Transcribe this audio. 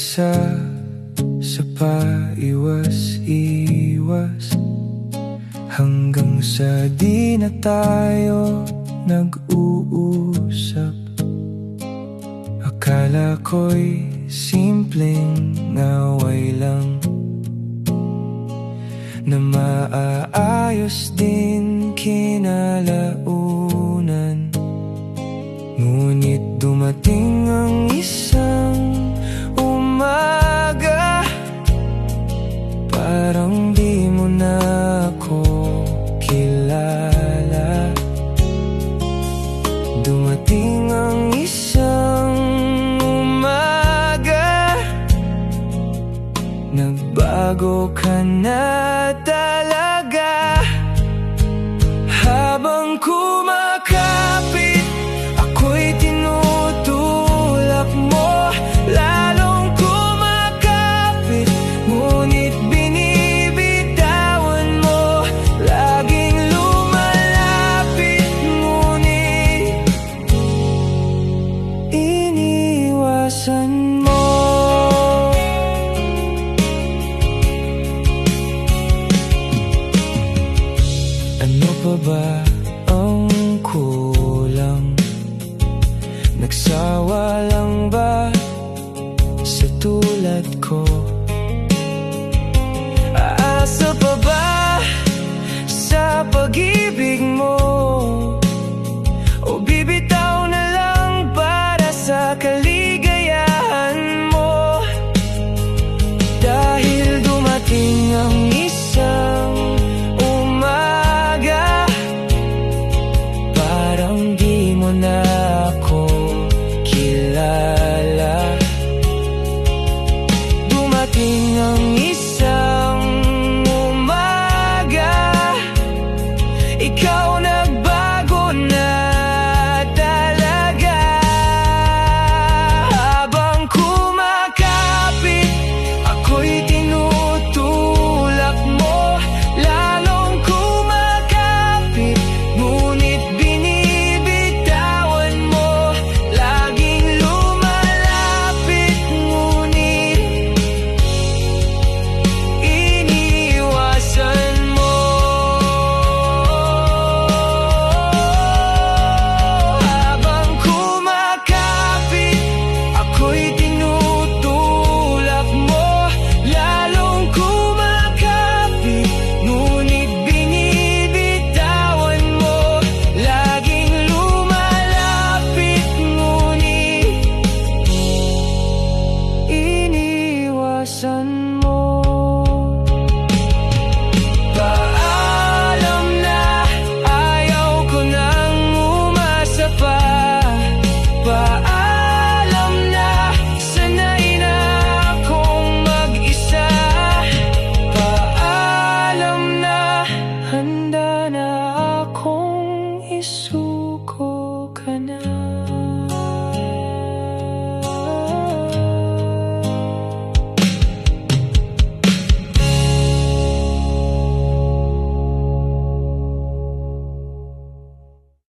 Isa sa paiwas-iwas, hanggang sa di na tayo nag-uusap. Akala ko'y simpleng ngaway lang, na maaayos din kinalaunan. Ngunit dumating ang isang umaga, parang di mo na ako kilala. Dumating ang isang umaga, nagbago ka na talaga. Habang kumakapit, ako'y tinutulak mo. Lalong kumakapit, ngunit binibitawan mo. Laging lumalapit, ngunit iniiwasan mo. Ano pa ba ang kulang? Nagsawa lang ba sa tulad ko? Aasa pa ba sa pag-ibig mo? O bibitaw na lang para sa kaligayahan mo? Dahil dumating ang isang umaga, parang di mo na ako kilala. Dumating ang